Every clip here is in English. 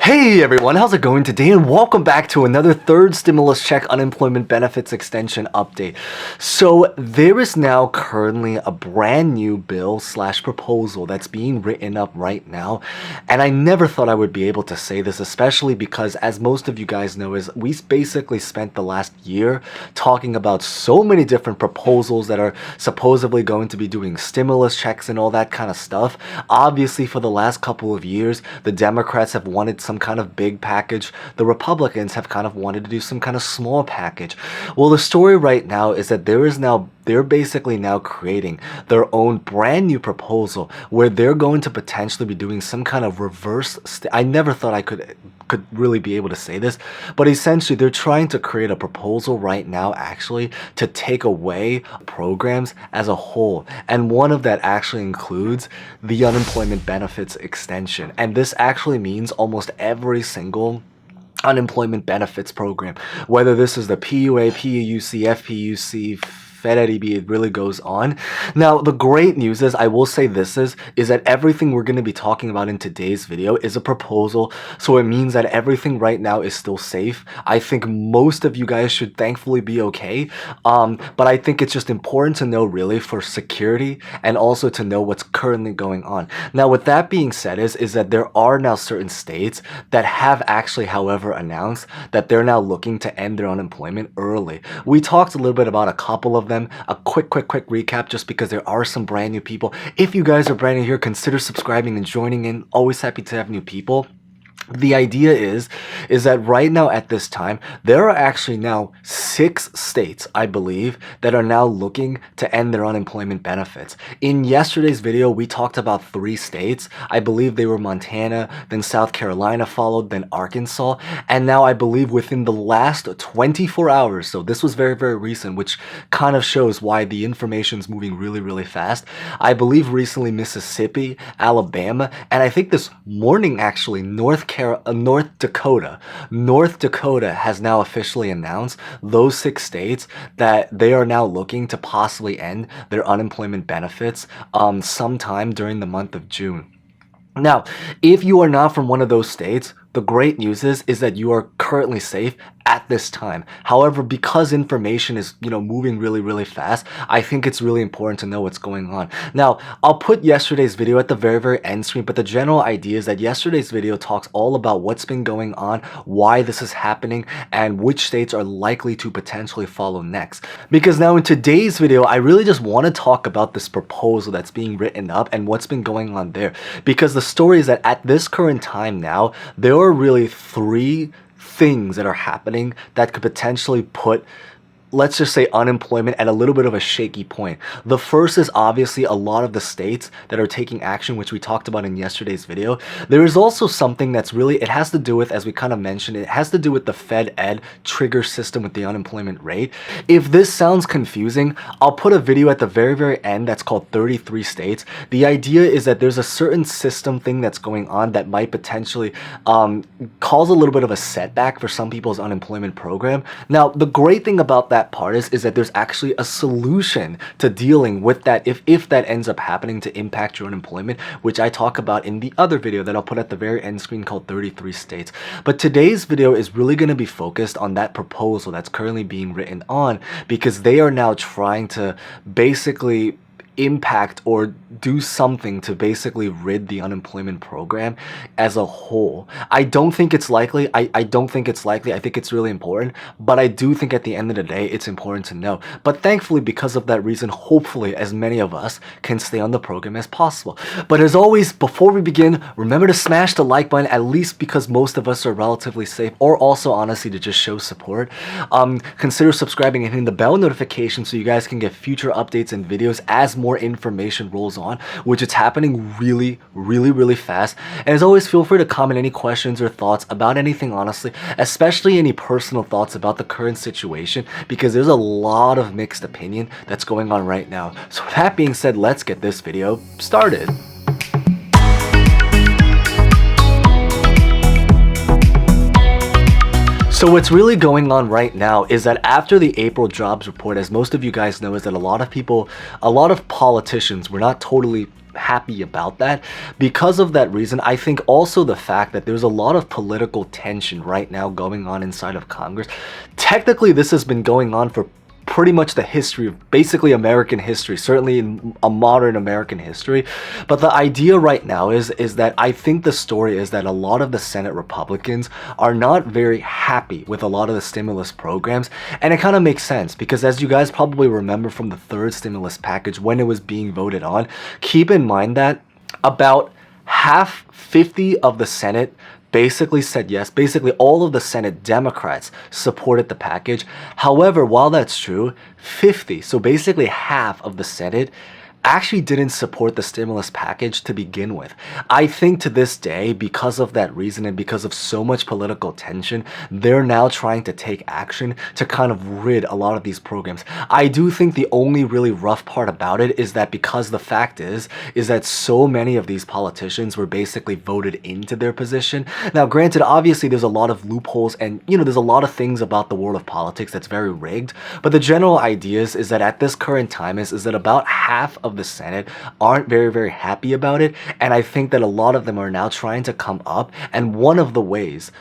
Hey everyone, how's it going today? And welcome back to another third stimulus check unemployment benefits extension update. So there is now currently a brand new bill / proposal that's being written up right now. And I never thought I would be able to say this, especially because, as most of you guys know, is we basically spent the last year talking about so many different proposals that are supposedly going to be doing stimulus checks and all that kind of stuff. Obviously, for the last couple of years, the Democrats have wanted some kind of big package. The Republicans have kind of wanted to do some kind of small package. Well, the story right now is that they're basically now creating their own brand new proposal where they're going to potentially be doing some kind of reverse. I never thought I could really be able to say this, but essentially they're trying to create a proposal right now actually to take away programs as a whole, and one of that actually includes the unemployment benefits extension. And this actually means almost every single unemployment benefits program, whether this is the PUA, PUC, fpuc, fedEDB, it really goes on. Now, the great news is, I will say this is that everything we're going to be talking about in today's video is a proposal, so it means that everything right now is still safe. I think most of you guys should thankfully be okay, but I think it's just important to know really for security and also to know what's currently going on. Now, with that being said is that there are now certain states that have actually, however, announced that they're now looking to end their unemployment early. We talked a little bit about a couple of them. A quick recap, just because there are some brand new people. If you guys are brand new here, consider subscribing and joining in. Always happy to have new people. The idea is that right now at this time, there are actually now 6 states, I believe, that are now looking to end their unemployment benefits. In yesterday's video, we talked about 3 states. I believe they were Montana, then South Carolina followed, then Arkansas. And now I believe within the last 24 hours, so this was very, very recent, which kind of shows why the information is moving really, really fast. I believe recently Mississippi, Alabama, and I think this morning actually North Dakota has now officially announced those 6 states that they are now looking to possibly end their unemployment benefits sometime during the month of June. Now, if you are not from one of those states, the great news is that you are currently safe at this time. However, because information is, moving really, really fast, I think it's really important to know what's going on. Now, I'll put yesterday's video at the very, very end screen, but the general idea is that yesterday's video talks all about what's been going on, why this is happening, and which states are likely to potentially follow next. Because now in today's video, I really just want to talk about this proposal that's being written up and what's been going on there. Because the story is that at this current time now, there are really 3 things that are happening that could potentially put, let's just say, unemployment at a little bit of a shaky point. The first is obviously a lot of the states that are taking action, which we talked about in yesterday's video. There is also something that's really, it has to do with, as we kind of mentioned, it has to do with the FedEd trigger system with the unemployment rate. If this sounds confusing, I'll put a video at the very, very end that's called 33 states. The idea is that there's a certain system thing that's going on that might potentially cause a little bit of a setback for some people's unemployment program. Now, the great thing about that part is that there's actually a solution to dealing with that if that ends up happening to impact your unemployment, which I talk about in the other video that I'll put at the very end screen called 33 states. But today's video is really going to be focused on that proposal that's currently being written on, because they are now trying to basically impact or do something to basically rid the unemployment program as a whole. I don't think it's likely. I don't think it's likely. I think it's really important, but I do think at the end of the day, it's important to know. But thankfully, because of that reason, hopefully as many of us can stay on the program as possible. But as always, before we begin, remember to smash the like button, at least because most of us are relatively safe, or also honestly to just show support. Consider subscribing and hitting the bell notification so you guys can get future updates and videos as more information rolls on, which it's happening really, really, really fast. And as always, feel free to comment any questions or thoughts about anything, honestly, especially any personal thoughts about the current situation, because there's a lot of mixed opinion that's going on right now. So with that being said, let's get this video started. So what's really going on right now is that after the April jobs report, as most of you guys know, is that a lot of politicians were not totally happy about that. Because of that reason, I think also the fact that there's a lot of political tension right now going on inside of Congress. Technically, this has been going on for pretty much the history of basically American history, certainly in a modern American history. But the idea right now is that I think the story is that a lot of the Senate Republicans are not very happy with a lot of the stimulus programs. And it kind of makes sense because, as you guys probably remember from the third stimulus package when it was being voted on, keep in mind that about 50 of the Senate basically said yes. Basically, all of the Senate Democrats supported the package. However, while that's true, 50, so basically half of the Senate, actually didn't support the stimulus package to begin with. I think to this day, because of that reason and because of so much political tension, they're now trying to take action to kind of rid a lot of these programs. I do think the only really rough part about it is that because the fact is that so many of these politicians were basically voted into their position. Now, granted, obviously there's a lot of loopholes and, there's a lot of things about the world of politics that's very rigged, but the general idea is that at this current time is that about half of the Senate aren't very, very happy about it. And I think that a lot of them are now trying to come up. And one of the ways,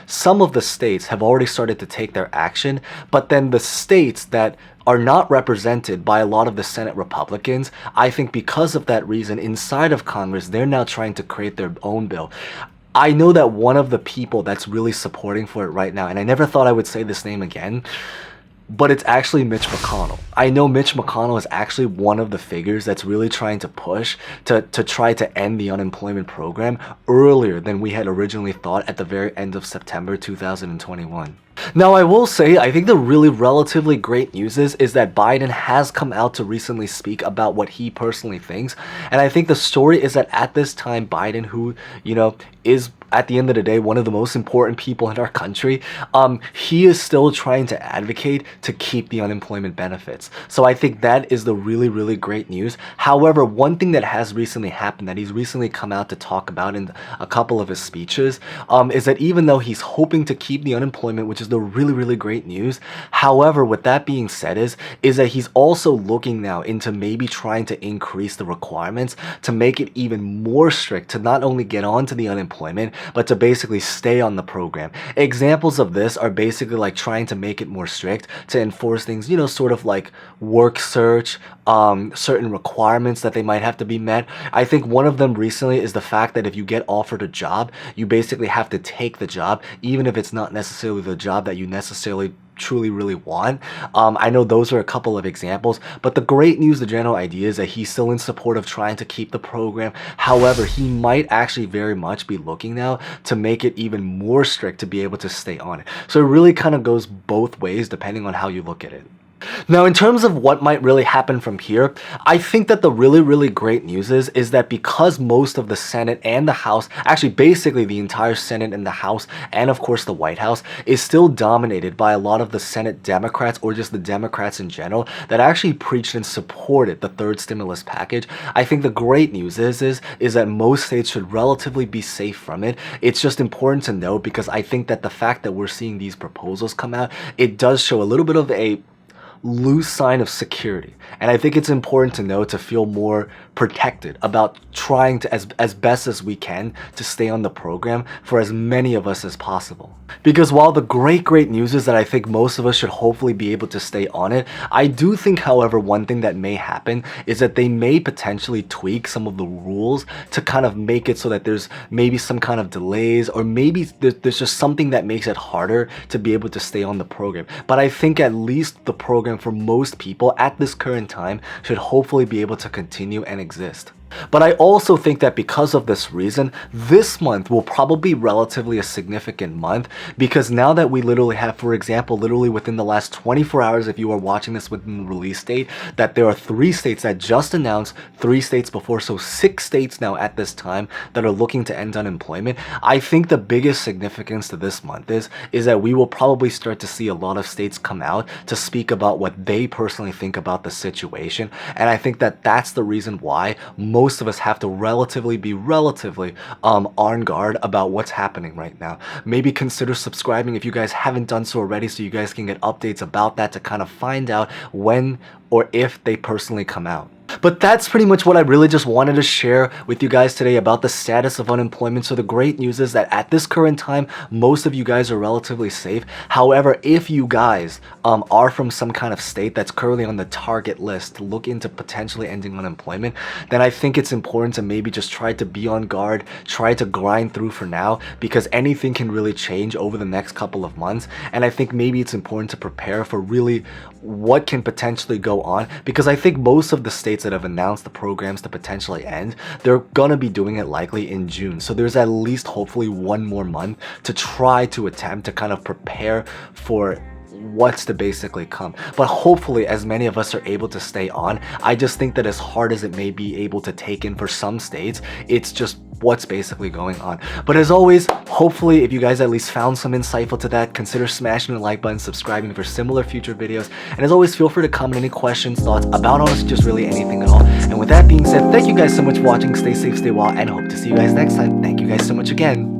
some of the states have already started to take their action, but then the states that are not represented by a lot of the Senate Republicans, I think because of that reason, inside of Congress, they're now trying to create their own bill. I know that one of the people that's really supporting for it right now, and I never thought I would say this name again, but it's actually Mitch McConnell. I know Mitch McConnell is actually one of the figures that's really trying to push to try to end the unemployment program earlier than we had originally thought at the very end of September 2021. Now, I will say, I think the really relatively great news is that Biden has come out to recently speak about what he personally thinks. And I think the story is that at this time, Biden, who, is at the end of the day one of the most important people in our country, he is still trying to advocate to keep the unemployment benefits. So I think that is the really, really great news. However, one thing that has recently happened that he's recently come out to talk about in a couple of his speeches is that even though he's hoping to keep the unemployment, which is the really, really great news. However, with that being said is that he's also looking now into maybe trying to increase the requirements to make it even more strict to not only get onto the unemployment, but to basically stay on the program. Examples of this are basically like trying to make it more strict to enforce things, sort of like work search, certain requirements that they might have to be met. I think one of them recently is the fact that if you get offered a job, you basically have to take the job, even if it's not necessarily the job that you necessarily truly really want. I know those are a couple of examples, but the great news, the general idea is that he's still in support of trying to keep the program. However, he might actually very much be looking now to make it even more strict to be able to stay on it. So it really kind of goes both ways depending on how you look at it. Now, in terms of what might really happen from here, I think that the really, really great news is that because most of the Senate and the House, actually basically the entire Senate and the House, and of course the White House, is still dominated by a lot of the Senate Democrats or just the Democrats in general that actually preached and supported the third stimulus package. I think the great news is that most states should relatively be safe from it. It's just important to note because I think that the fact that we're seeing these proposals come out, it does show a little bit of a loose sign of security. And I think it's important to know to feel more protected about trying to, as best as we can, to stay on the program for as many of us as possible. Because while the great news is that I think most of us should hopefully be able to stay on it, I do think, however, one thing that may happen is that they may potentially tweak some of the rules to kind of make it so that there's maybe some kind of delays, or maybe there's just something that makes it harder to be able to stay on the program. But I think at least the program for most people at this current time should hopefully be able to continue and exist. But I also think that because of this reason, this month will probably be relatively a significant month, because now that we literally have, for example, literally within the last 24 hours, if you are watching this within the release date, that there are 3 states that just announced, 3 states before, so 6 states now at this time that are looking to end unemployment. I think the biggest significance to this month is that we will probably start to see a lot of states come out to speak about what they personally think about the situation. And I think that that's the reason why most of us have to be relatively on guard about what's happening right now. Maybe consider subscribing if you guys haven't done so already, so you guys can get updates about that to kind of find out when or if they personally come out. But that's pretty much what I really just wanted to share with you guys today about the status of unemployment. So the great news is that at this current time, most of you guys are relatively safe. However, if you guys are from some kind of state that's currently on the target list to look into potentially ending unemployment, then I think it's important to maybe just try to be on guard, try to grind through for now, because anything can really change over the next couple of months. And I think maybe it's important to prepare for really what can potentially go on, because I think most of the states that have announced the programs to potentially end, they're gonna be doing it likely in June. So there's at least hopefully one more month to try to attempt to kind of prepare for what's to basically come. But hopefully as many of us are able to stay on. I just think that as hard as it may be able to take in for some states, it's just what's basically going on. But as always, hopefully if you guys at least found some insightful to that, consider smashing the like button, subscribing for similar future videos, and as always, feel free to comment any questions, thoughts about honestly just really anything at all. And with that being said, thank you guys so much for watching. Stay safe, stay well, and hope to see you guys next time. Thank you guys so much again.